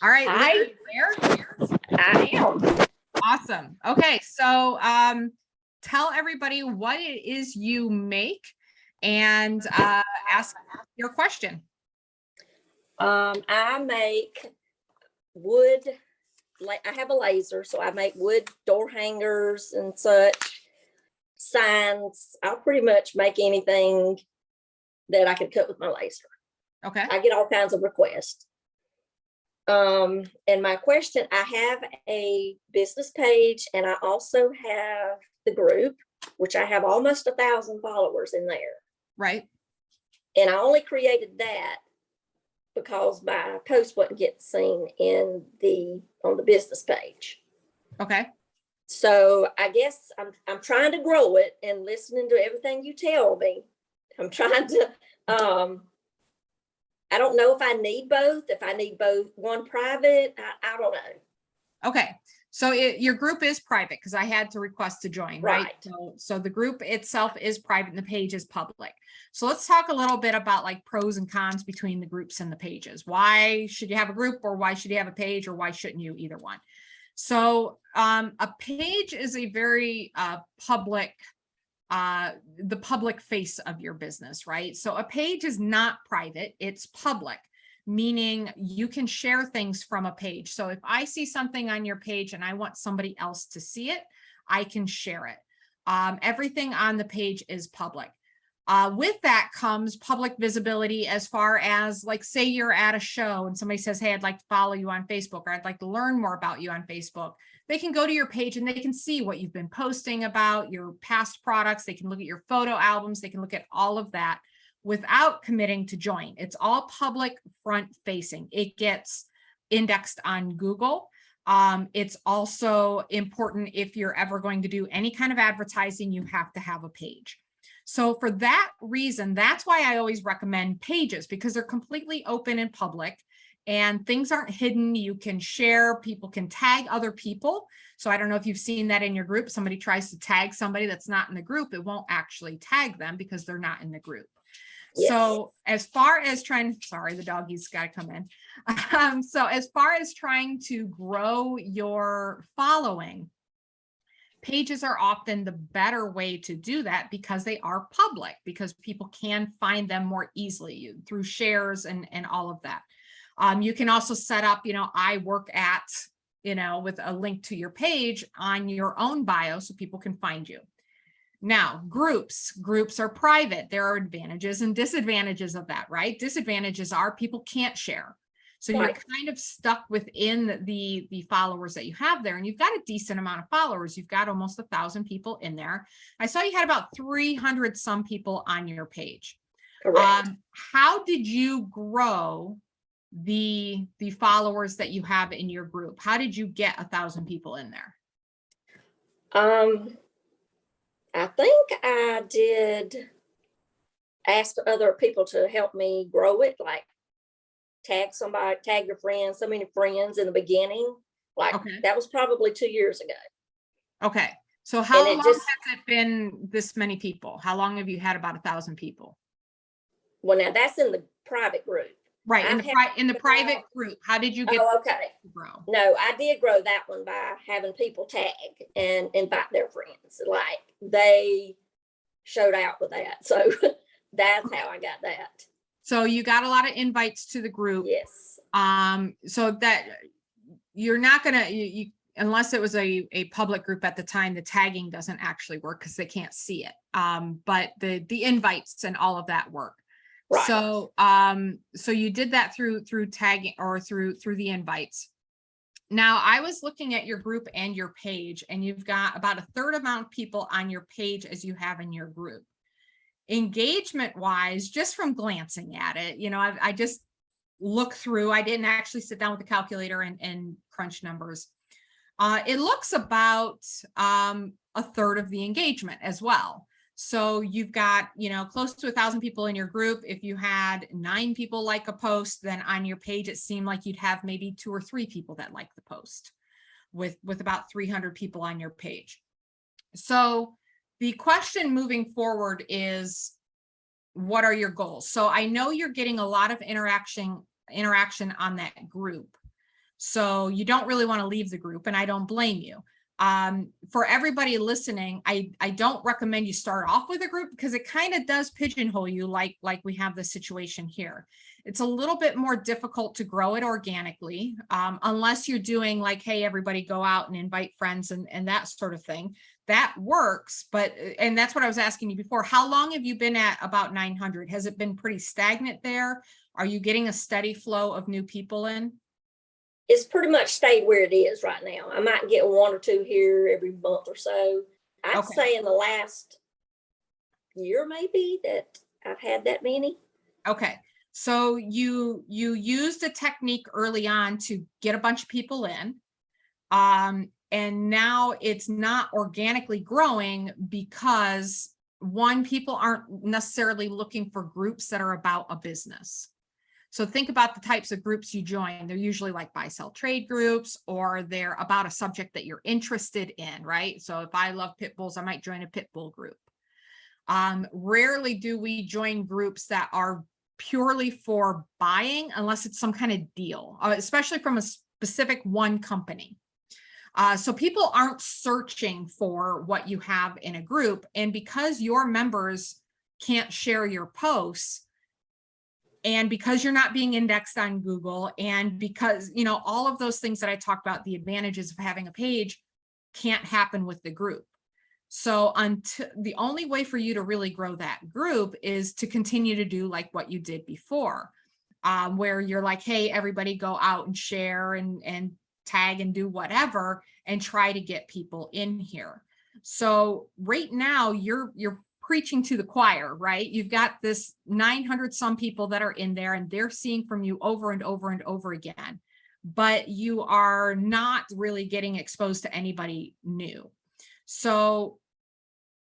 All right, Lynn, are Hi, you there? I am. Awesome. Okay, so tell everybody what it is you make and ask your question. I make wood, I have a laser, so I make wood door hangers and such, signs. I'll pretty much make anything that I can cut with my laser. Okay. I get all kinds of requests. And my question, I have a business page and I also have the group, which I have almost 1,000 followers in there. Right. And I only created that because my post wasn't getting seen on the business page. Okay. So I guess I'm trying to grow it and listening to everything you tell me. I'm trying to I don't know if I need both, one private, I don't know. Okay. So your group is private because I had to request to join, right? So the group itself is private and the page is public. So let's talk a little bit about like pros and cons between the groups and the pages. Why should you have a group, or why should you have a page, or why shouldn't you? Either one. So a page is a very public, the public face of your business, right? So a page is not private, it's public, meaning you can share things from a page. So if I see something on your page and I want somebody else to see it, I can share it. Everything on the page is public. With that comes public visibility, as far as, like, say you're at a show and somebody says, hey, I'd like to follow you on Facebook, or I'd like to learn more about you on Facebook. They can go to your page and they can see what you've been posting about, your past products. They can look at your photo albums. They can look at all of that without committing to join. It's all public, front facing. It gets indexed on Google. It's also important, if you're ever going to do any kind of advertising, you have to have a page. So for that reason, that's why I always recommend pages, because they're completely open and public and things aren't hidden. You can share, people can tag other people. So I don't know if you've seen that in your group. Somebody tries to tag somebody that's not in the group, it won't actually tag them because they're not in the group. Yes. So as far as sorry, the doggy's got to come in. So as far as trying to grow your following, pages are often the better way to do that because they are public, because people can find them more easily through shares and all of that. You can also set up, I work at, with a link to your page on your own bio so people can find you. Now, groups are private. There are advantages and disadvantages of that, right? Disadvantages are people can't share. So you're kind of stuck within the followers that you have there, and you've got a decent amount of followers. You've got almost 1,000 people in there. I saw you had about 300 some people on your page. Correct. How did you grow the followers that you have in your group? How did you get 1,000 people in there? I think I did ask other people to help me grow it, like tag somebody, tag your friends, so many friends in the beginning. Like that was probably 2 years ago. Okay. So how long has it been this many people? How long have you had about 1,000 people? Well, now that's in the private group. Right. In the private group, how did you get to grow? No, I did grow that one by having people tag and invite their friends. Like they showed out with that. So that's how I got that. So you got a lot of invites to the group. Yes. So that you're not going to, unless it was a public group at the time, the tagging doesn't actually work because they can't see it. But the invites and all of that work. Right. So, so you did that through tagging or through the invites. Now, I was looking at your group and your page, and you've got about 1/3 amount of people on your page as you have in your group. Engagement wise, just from glancing at it, I just looked through. I didn't actually sit down with the calculator and crunch numbers. It looks about 1/3 of the engagement as well. So you've got, close to 1,000 people in your group. If you had 9 people like a post, then on your page, it seemed like you'd have maybe 2 or 3 people that like the post with about 300 people on your page. So the question moving forward is, what are your goals? So I know you're getting a lot of interaction on that group. So you don't really want to leave the group, and I don't blame you. For everybody listening, I don't recommend you start off with a group because it kind of does pigeonhole you like we have this situation here. It's a little bit more difficult to grow it organically, unless you're doing like, hey, everybody go out and invite friends and that sort of thing. That works, but, and that's what I was asking you before. How long have you been at about 900? Has it been pretty stagnant there? Are you getting a steady flow of new people in? It's pretty much stayed where it is right now. I might get one or two here every month or so. I'd Okay. say in the last year, maybe, that I've had that many. Okay. So you used a technique early on to get a bunch of people in. And now it's not organically growing because, one, people aren't necessarily looking for groups that are about a business. So think about the types of groups you join. They're usually like buy, sell, trade groups, or they're about a subject that you're interested in, right? So if I love pit bulls, I might join a pit bull group. Rarely do we join groups that are purely for buying, unless it's some kind of deal, especially from a specific one company. So people aren't searching for what you have in a group. And because your members can't share your posts, and because you're not being indexed on Google, and because, you know, all of those things that I talked about, the advantages of having a page can't happen with the group. So until, the only way for you to really grow that group is to continue to do like what you did before, where you're like, hey, everybody go out and share and tag and do whatever, and try to get people in here. So right now you're preaching to the choir, right? You've got this 900 some people that are in there, and they're seeing from you over and over and over again, but you are not really getting exposed to anybody new. So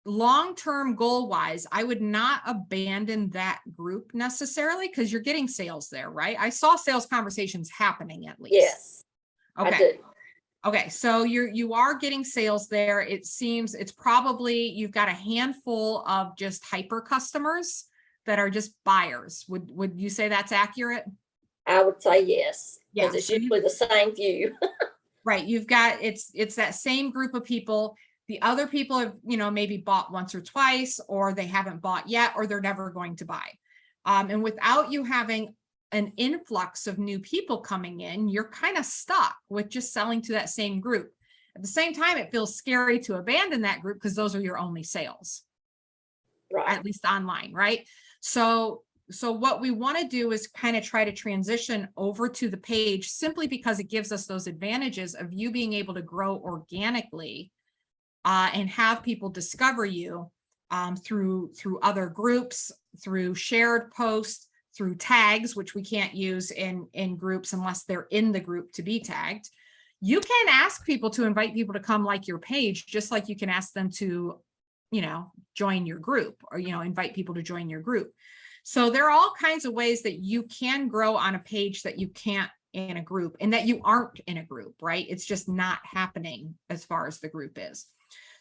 long-term goal wise, I would not abandon that group necessarily, because you're getting sales there, right? I saw sales conversations happening at least. Yes. Okay. I do. Okay, so you are getting sales there. It seems it's probably, you've got a handful of just hyper customers that are just buyers. Would you say that's accurate? I would say yes, because Yeah, it's so usually the same few. right. You've got, it's that same group of people. The other people have, you know, maybe bought once or twice, or they haven't bought yet, or they're never going to buy. And without you having an influx of new people coming in, you're kind of stuck with just selling to that same group. At the same time, it feels scary to abandon that group because those are your only sales, Right. at least online, right? So what we want to do is kind of try to transition over to the page, simply because it gives us those advantages of you being able to grow organically, and have people discover you through other groups, through shared posts, through tags, which we can't use in groups unless they're in the group to be tagged. You can ask people to invite people to come like your page, just like you can ask them to, you know, join your group, or, you know, invite people to join your group. So there are all kinds of ways that you can grow on a page that you can't in a group, and that you aren't in a group, right? It's just not happening as far as the group is.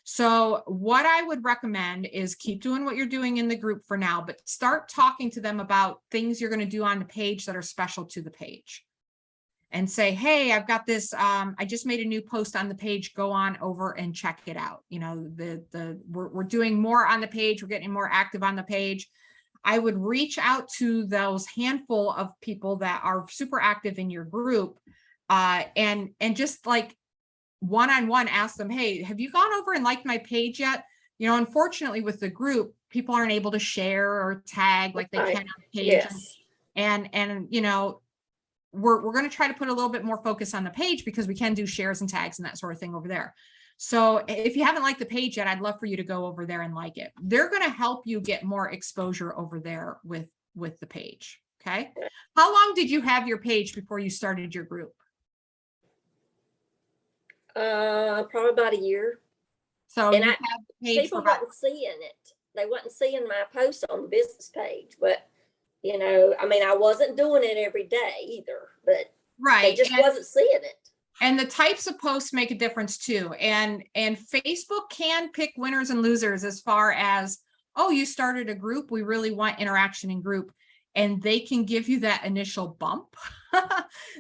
So what I would recommend is keep doing what you're doing in the group for now, but start talking to them about things you're going to do on the page that are special to the page. And say, hey, I've got this, I just made a new post on the page, go on over and check it out. You know, we're doing more on the page, we're getting more active on the page. I would reach out to those handful of people that are super active in your group, and just like one-on-one ask them, hey, have you gone over and liked my page yet? You know, unfortunately with the group, people aren't able to share or tag like they can on the page. Yes. And you know, we're going to try to put a little bit more focus on the page, because we can do shares and tags and that sort of thing over there. So if you haven't liked the page yet, I'd love for you to go over there and like it. They're going to help you get more exposure over there with the page. Okay. How long did you have your page before you started your group? Probably about a year. So And you I, had the page people for about, wasn't seeing it. They wasn't seeing my post on the business page, but you know, I mean, I wasn't doing it every day either, but they right. just wasn't seeing it. And the types of posts make a difference too. And Facebook can pick winners and losers as far as, oh, you started a group, we really want interaction in group. And they can give you that initial bump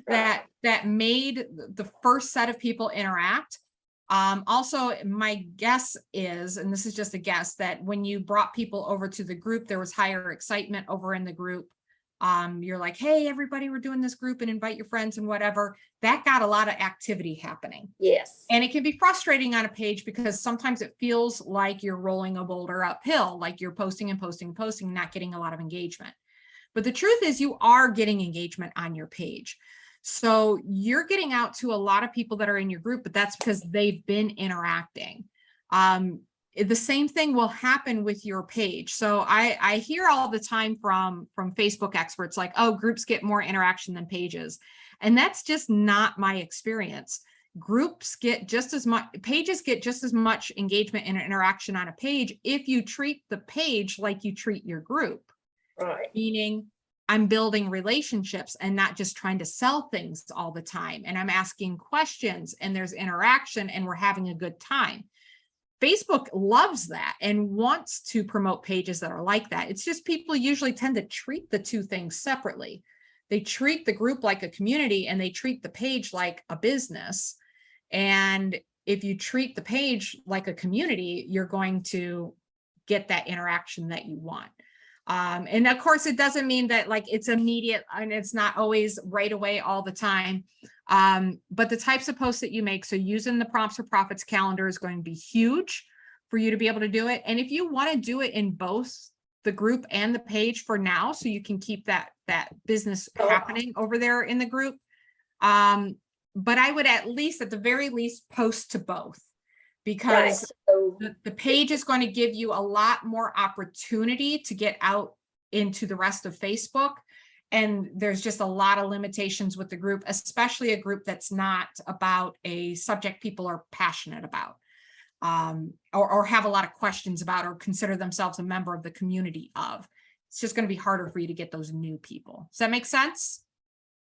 that made the first set of people interact. Also, my guess is, and this is just a guess, that when you brought people over to the group, there was higher excitement over in the group. You're like, hey, everybody, we're doing this group, and invite your friends and whatever. That got a lot of activity happening. Yes. And it can be frustrating on a page because sometimes it feels like you're rolling a boulder uphill, like you're posting and posting and posting, not getting a lot of engagement. But the truth is you are getting engagement on your page. So you're getting out to a lot of people that are in your group, but that's because they've been interacting. The same thing will happen with your page. So I hear all the time from Facebook experts like, oh, groups get more interaction than pages. And that's just not my experience. Groups get just as much, pages get just as much engagement and interaction on a page if you treat the page like you treat your group. Right. Meaning I'm building relationships and not just trying to sell things all the time. And I'm asking questions and there's interaction and we're having a good time. Facebook loves that and wants to promote pages that are like that. It's just people usually tend to treat the two things separately. They treat the group like a community and they treat the page like a business. And if you treat the page like a community, you're going to get that interaction that you want. And of course, it doesn't mean that like it's immediate and it's not always right away all the time. But the types of posts that you make, so using the Prompts for Profits calendar is going to be huge for you to be able to do it. And if you want to do it in both the group and the page for now, so you can keep that business happening over there in the group. But I would at the very least post to both, because the page is going to give you a lot more opportunity to get out into the rest of Facebook. And there's just a lot of limitations with the group, especially a group that's not about a subject people are passionate about, or have a lot of questions about, or consider themselves a member of the community of. It's just going to be harder for you to get those new people. Does that make sense?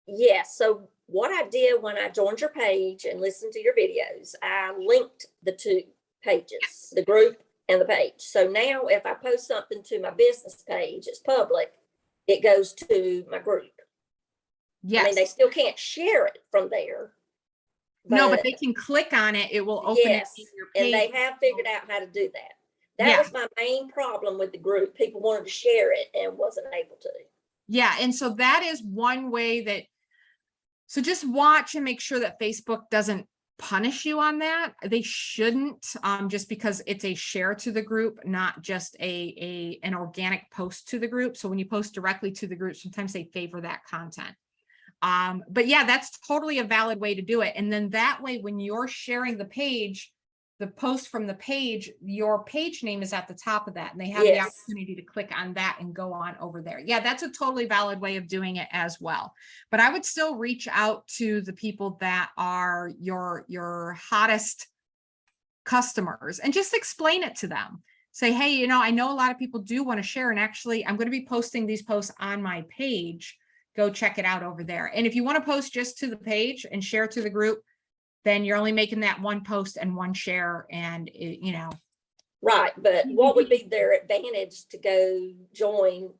Yes. So what I did when I joined your page and listened to your videos, I linked the two pages, the group and the page. So now if I post something to my business page, it's public, it goes to my group. Yes. I mean, they still can't share it from there. No, but they can click on it. It will open it in your page. And they have figured out how to do that. That was my main problem with the group. People wanted to share it and wasn't able to. Yeah. And so that is one way that, so just watch and make sure that Facebook doesn't punish you on that. They shouldn't, just because it's a share to the group, not just an organic post to the group. So when you post directly to the group, sometimes they favor that content. But yeah, that's totally a valid way to do it. And then that way, when you're sharing the page, the post from the page, your page name is at the top of that, and they have the opportunity to click on that and go on over there. Yeah, that's a totally valid way of doing it as well. But I would still reach out to the people that are your hottest customers and just explain it to them. Say, hey, you know, I know a lot of people do want to share, and actually I'm going to be posting these posts on my page. Go check it out over there. And if you want to post just to the page and share to the group, then you're only making that one post and one share, and it, you know. Right. But what would be their advantage to go join?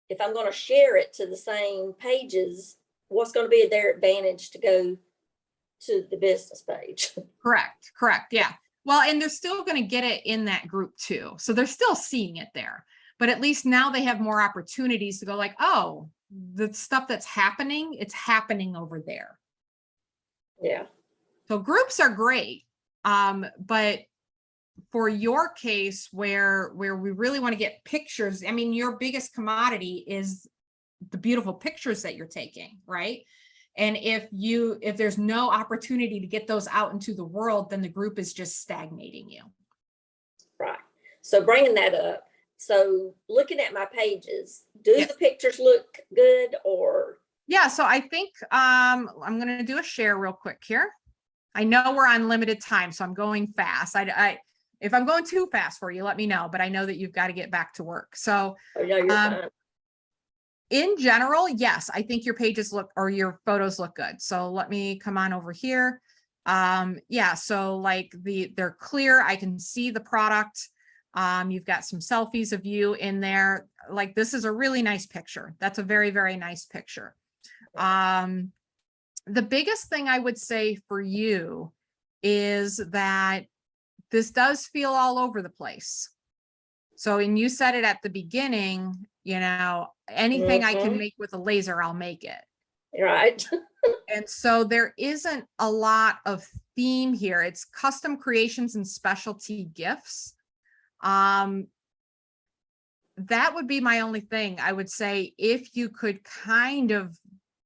If I'm going to share it to the same pages, what's going to be their advantage to go to the business page? Correct. Yeah. Well, and they're still going to get it in that group too. So they're still seeing it there, but at least now they have more opportunities to go like, oh, the stuff that's happening, it's happening over there. Yeah. So groups are great. But for your case where we really want to get pictures, I mean, your biggest commodity is the beautiful pictures that you're taking, right? And if there's no opportunity to get those out into the world, then the group is just stagnating you. Right. So bringing that up, so looking at my pages, do the pictures look good or? Yeah, so I think I'm going to do a share real quick here. I know we're on limited time, so I'm going fast. If I'm going too fast for you, let me know, but I know that you've got to get back to work. So in general, yes, I think your pages look, or your photos look good. So let me come on over here. Yeah, so like they're clear. I can see the product. You've got some selfies of you in there. Like, this is a really nice picture. That's a very, very nice picture. The biggest thing I would say for you is that this does feel all over the place. So, and you said it at the beginning, you know, anything I can make with a laser, I'll make it. Right. And so there isn't a lot of theme here. It's custom creations and specialty gifts. That would be my only thing. I would say if you could kind of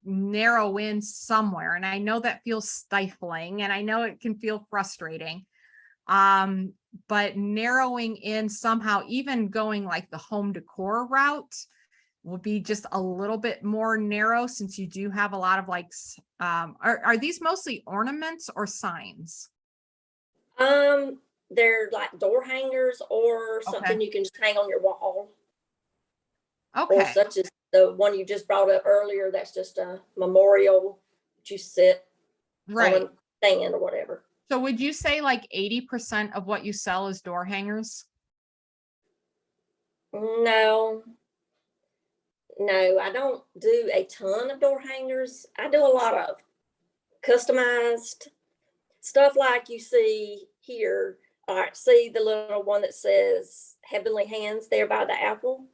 narrow in somewhere, and I know that feels stifling and I know it can feel frustrating. But narrowing in somehow, even going like the home decor route will be just a little bit more narrow, since you do have a lot of like, are these mostly ornaments or signs? They're like door hangers or something Okay. you can just hang on your wall, or Okay. such as the one you just brought up earlier. That's just a memorial that you sit Right. on a stand or whatever. So would you say like 80% of what you sell is door hangers? No, I don't do a ton of door hangers. I do a lot of customized stuff like you see here. All right, see the little one that says Heavenly Hands there by the apple?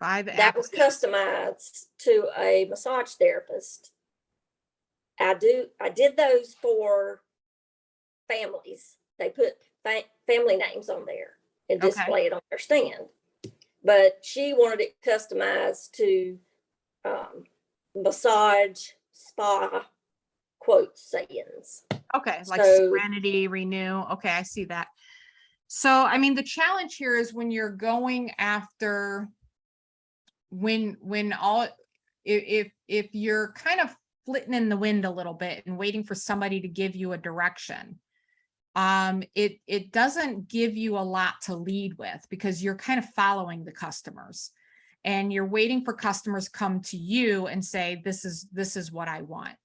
That was customized to a massage therapist. I did those for families. They put family names on there and display it on their stand. But she wanted it customized to massage, spa, quote sayings. Okay, like So, serenity, renew. Okay, I see that. So, I mean, the challenge here is when you're going after, when all, if you're kind of flitting in the wind a little bit and waiting for somebody to give you a direction, it doesn't give you a lot to lead with, because you're kind of following the customers and you're waiting for customers come to you and say, this is what I want.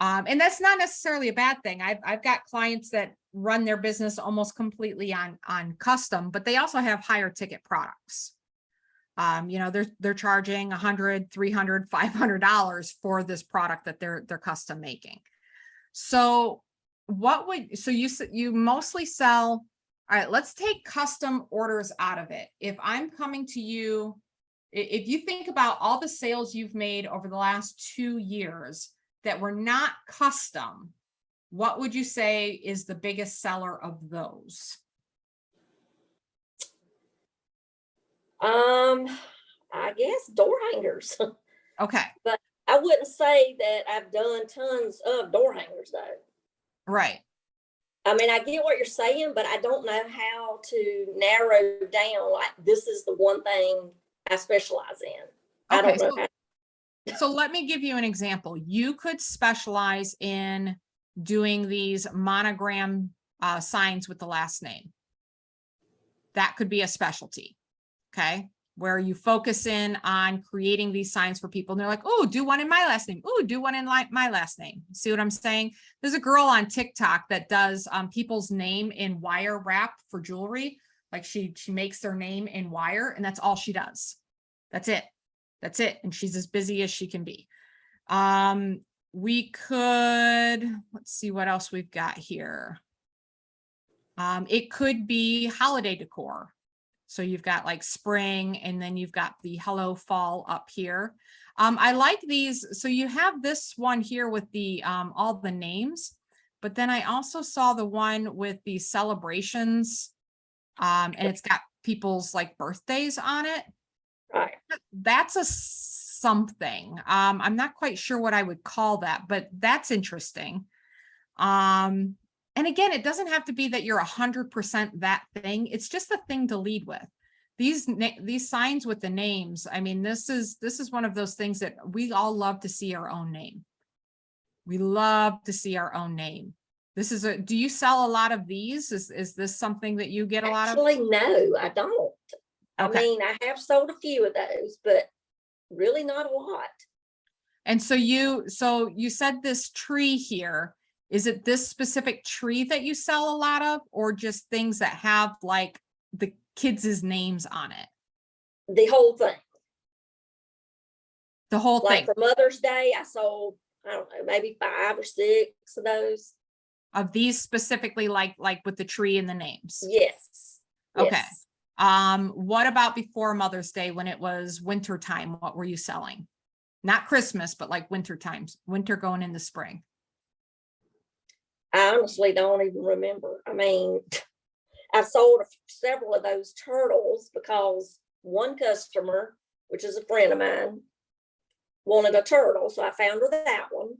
And that's not necessarily a bad thing. I've got clients that run their business almost completely on custom, but they also have higher ticket products. You know, they're charging $100, $300, $500 for this product that they're custom making. So you mostly sell, all right, let's take custom orders out of it. If I'm coming to you, if you think about all the sales you've made over the last 2 years that were not custom, what would you say is the biggest seller of those? I guess door hangers. Okay. But I wouldn't say that I've done tons of door hangers though. Right. I mean, I get what you're saying, but I don't know how to narrow down, like, this is the one thing I specialize in. I Okay. don't know how. So let me give you an example. You could specialize in doing these monogram signs with the last name. That could be a specialty. Okay. Where you focus in on creating these signs for people. And they're like, oh, do one in my last name. Oh, do one in my last name. See what I'm saying? There's a girl on TikTok that does people's name in wire wrap for jewelry. Like she makes their name in wire, and that's all she does. That's it. That's it. And she's as busy as she can be. We could, let's see what else we've got here. It could be holiday decor. So you've got like spring, and then you've got the hello fall up here. I like these. So you have this one here with the all the names, but then I also saw the one with the celebrations, and it's got people's like birthdays on it. Right. That's a something. I'm not quite sure what I would call that, but that's interesting. And again, it doesn't have to be that you're 100% that thing. It's just a thing to lead with. These signs with the names. I mean, this is one of those things that we all love to see our own name. We love to see our own name. Do you sell a lot of these? Is this something that you get a lot of? Actually, no, I don't. I mean, I have sold a few of those, but really not a lot. And so you said this tree here. Is it this specific tree that you sell a lot of, or just things that have like the kids' names on it? The whole thing. The whole Like thing for Mother's Day, I sold, I don't know, maybe 5 or 6 of those. of these specifically, like with the tree and the names. Yes. Okay. Yes. What about before Mother's Day when it was winter time? What were you selling? Not Christmas, but like winter times, winter going into spring. I honestly don't even remember. I mean, I've sold several of those turtles because one customer, which is a friend of mine, wanted a turtle. So I found her that one.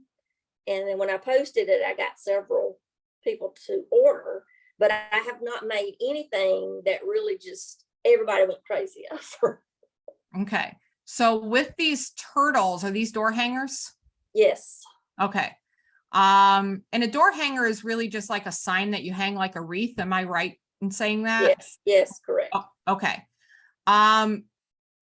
And then when I posted it, I got several people to order, but I have not made anything that really just everybody went crazy over. Okay. So with these turtles, are these door hangers? Yes. Okay. And a door hanger is really just like a sign that you hang like a wreath. Am I right in saying that? Yes. Yes. Correct. Oh, okay.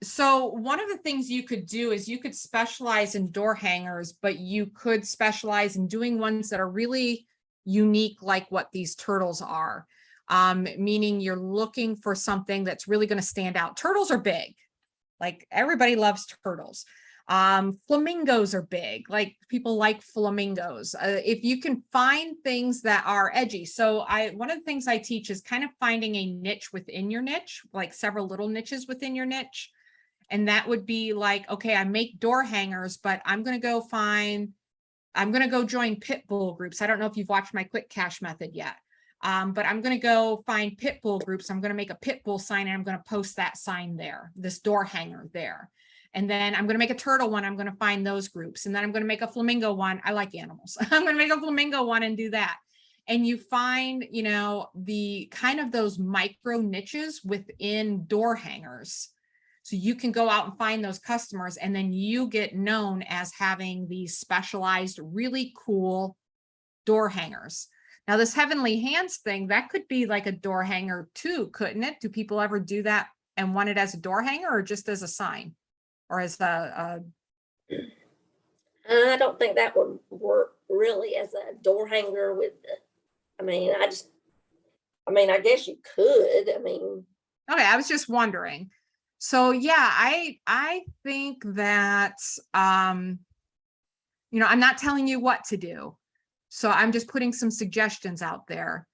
So one of the things you could do is you could specialize in door hangers, but you could specialize in doing ones that are really unique, like what these turtles are. Meaning you're looking for something that's really going to stand out. Turtles are big. Like everybody loves turtles. Flamingos are big. Like people like flamingos. If you can find things that are edgy. So one of the things I teach is kind of finding a niche within your niche, like several little niches within your niche. And that would be like, okay, I make door hangers, but I'm going to go join pit bull groups. I don't know if you've watched my quick cash method yet. But I'm going to go find pit bull groups. I'm going to make a pit bull sign and I'm going to post that sign there, this door hanger there. And then I'm going to make a turtle one. I'm going to find those groups. And then I'm going to make a flamingo one. I like animals. I'm going to make a flamingo one and do that. And you find, the kind of those micro niches within door hangers. So you can go out and find those customers and then you get known as having these specialized, really cool door hangers. Now this Heavenly Hands thing, that could be like a door hanger too, couldn't it? Do people ever do that and want it as a door hanger or just as a sign or as I don't think that would work really as a door hanger with I guess you could. okay, I was just wondering. So yeah, I think that, I'm not telling you what to do. So I'm just putting some suggestions out there.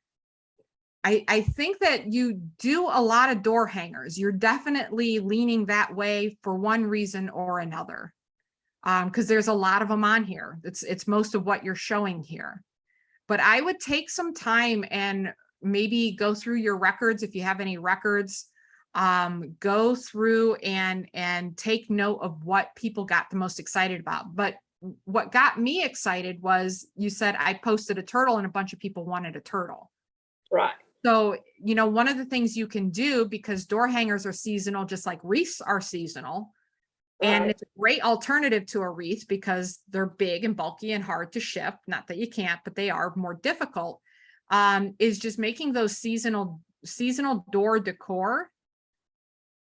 I think that you do a lot of door hangers. You're definitely leaning that way for one reason or another. Because there's a lot of them on here. It's most of what you're showing here. But I would take some time and maybe go through your records if you have any records. Go through and take note of what people got the most excited about. But what got me excited was you said I posted a turtle and a bunch of people wanted a turtle. Right. So, one of the things you can do, because door hangers are seasonal, just like wreaths are seasonal. Right. And it's a great alternative to a wreath because they're big and bulky and hard to ship. Not that you can't, but they are more difficult. Is just making those seasonal door decor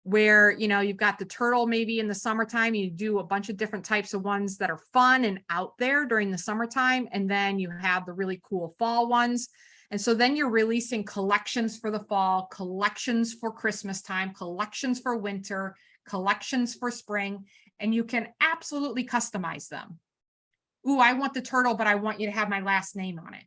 where, you've got the turtle maybe in the summertime, you do a bunch of different types of ones that are fun and out there during the summertime. And then you have the really cool fall ones. And so then you're releasing collections for the fall, collections for Christmas time, collections for winter, collections for spring, and you can absolutely customize them. Ooh, I want the turtle, but I want you to have my last name on it.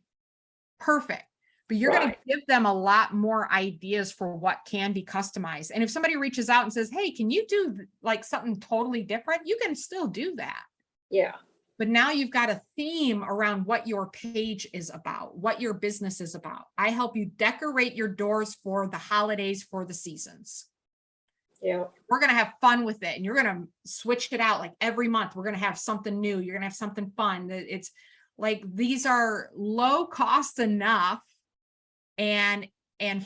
Perfect. But you're going to give them a lot more ideas for what can be customized. And if somebody reaches out and says, hey, can you do like something totally different? You can still do that. Yeah. But now you've got a theme around what your page is about, what your business is about. I help you decorate your doors for the holidays, for the seasons. Yeah. We're going to have fun with it and you're going to switch it out like every month. We're going to have something new. You're going to have something fun. It's like, these are low cost enough and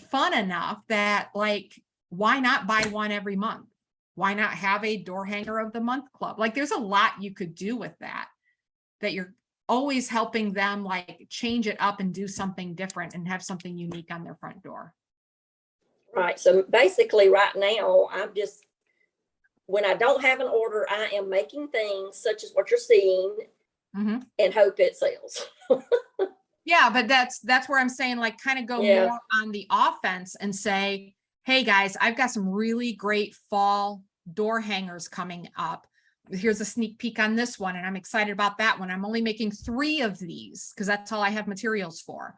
fun enough that like, why not buy one every month? Why not have a door hanger of the month club? Like there's a lot you could do with that you're always helping them like change it up and do something different and have something unique on their front door. Right. So basically right now, when I don't have an order, I am making things such as what you're seeing and hope it sells. Yeah, but that's where I'm saying like kind of go more on the offense and say, hey guys, I've got some really great fall door hangers coming up. here's a sneak peek on this one, and I'm excited about that one. I'm only making 3 of these because that's all I have materials for.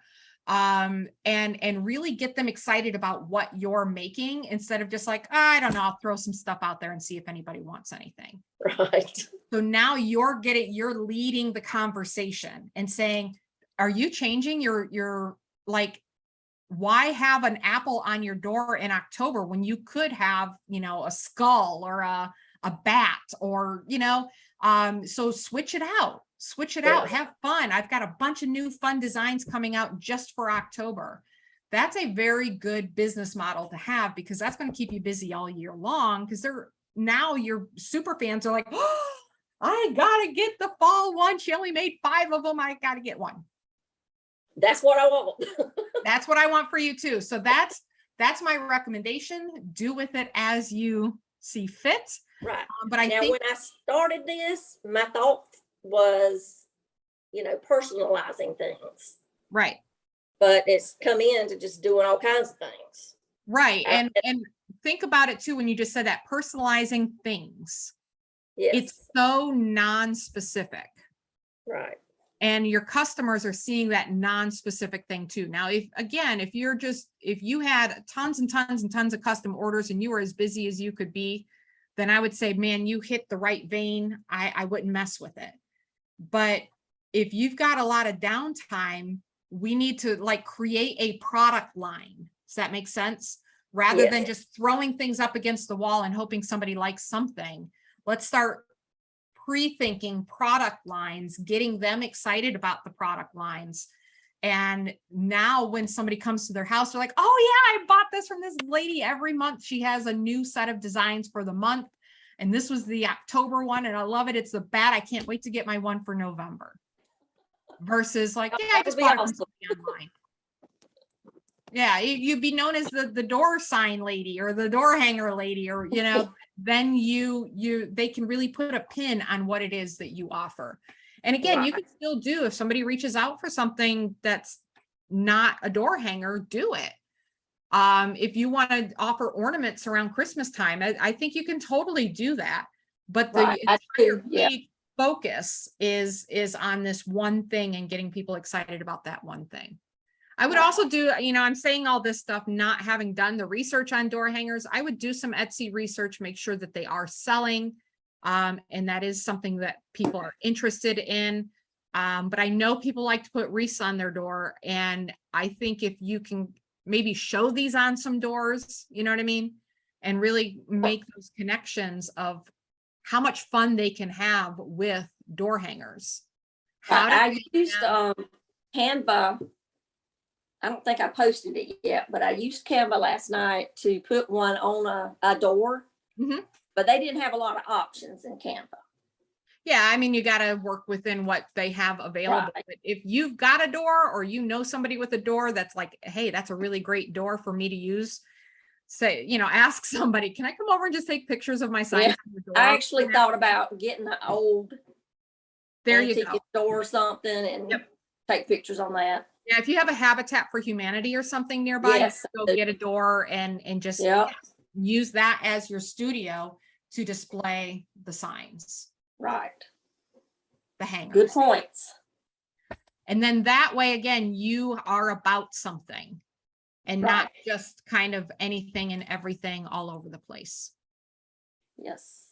And really get them excited about what you're making instead of just like, I don't know, I'll throw some stuff out there and see if anybody wants anything. Right. So now you're leading the conversation and saying, are you changing your like, why have an apple on your door in October when you could have, you know, a skull or a bat or, you know, so switch it out, have fun. I've got a bunch of new fun designs coming out just for October. That's a very good business model to have because that's going to keep you busy all year long because now your super fans are like, oh, I gotta get the fall one. She only made 5 of them. I gotta get one. That's what I want. That's what I want for you too. So that's my recommendation. Do with it as you see fit. Right. But I now, think when I started this, my thought was, you know, personalizing things. right. But it's come into just doing all kinds of things. Right. And think about it too, when you just said that, personalizing things. Yes. It's so non-specific. Right. And your customers are seeing that non-specific thing too. Now, if you had tons and tons and tons of custom orders and you were as busy as you could be, then I would say, man, you hit the right vein. I wouldn't mess with it. But if you've got a lot of downtime, we need to like create a product line. Does that make sense? Rather than just throwing things up against the wall and hoping somebody likes something. Let's start pre-thinking product lines, getting them excited about the product lines. And now when somebody comes to their house, they're like, oh yeah, I bought this from this lady every month. She has a new set of designs for the month. And this was the October one. And I love it. It's the bat. I can't wait to get my one for November. Versus like, yeah, I just bought it from somebody online. Yeah, you'd be known as the door sign lady or the door hanger lady, or, you know, then they can really put a pin on what it is that you offer. And again, you can still do, if somebody reaches out for something that's not a door hanger, do it. If you want to offer ornaments around Christmas time, I think you can totally do that. But the entire focus is on this one thing and getting people excited about that one thing. I would also do, you know, I'm saying all this stuff, not having done the research on door hangers. I would do some Etsy research, make sure that they are selling. And that is something that people are interested in. But I know people like to put wreaths on their door. And I think if you can maybe show these on some doors, you know what I mean? And really make those connections of how much fun they can have with door hangers. I used Canva. I don't think I posted it yet, but I used Canva last night to put one on a door, but they didn't have a lot of options in Canva. Yeah, I mean, you got to work within what they have available. Right. But if you've got a door or you know somebody with a door that's like, hey, that's a really great door for me to use, say, you know, ask somebody, can I come over and just take pictures of my signs on the door? I actually thought about getting an old antique door or something and take pictures on that. Yeah, if you have a Habitat for Humanity or something nearby, go get a door and just use that as your studio to display the signs. Right. The hangers. Good points. And then that way, again, you are about something and not just kind of anything and everything all over the place. Yes.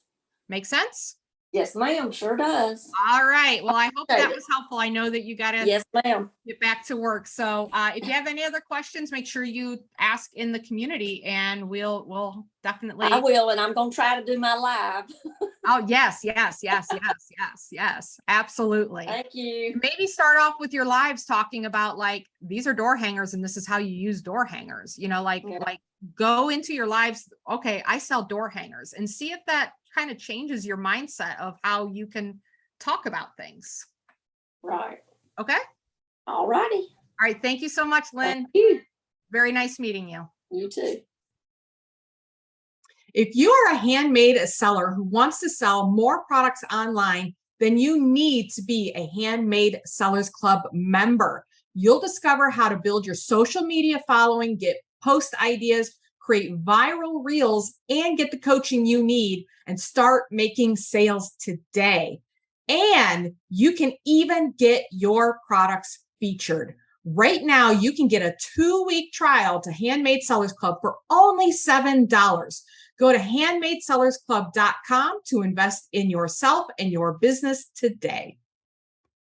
Make sense? Yes, ma'am. Sure does. All right. Well, I hope that was helpful. I know that you got to get back to work. So if you have any other questions, make sure you ask in the community and we'll definitely. I will. And I'm going to try to do my live. Oh, yes. Absolutely. Thank you. Maybe start off with your lives talking about like, these are door hangers and this is how you use door hangers, you know, like go into your lives. Okay. I sell door hangers and see if that kind of changes your mindset of how you can talk about things. Right. Okay. All righty. All right. Thank you so much, Lynn. Thank you. Very nice meeting you. You too. If you are a handmade seller who wants to sell more products online, then you need to be a Handmade Sellers Club member. You'll discover how to build your social media following, get post ideas, create viral reels, and get the coaching you need and start making sales today. And you can even get your products featured. Right now, you can get a 2-week trial to Handmade Sellers Club for only $7. Go to handmadesellersclub.com to invest in yourself and your business today.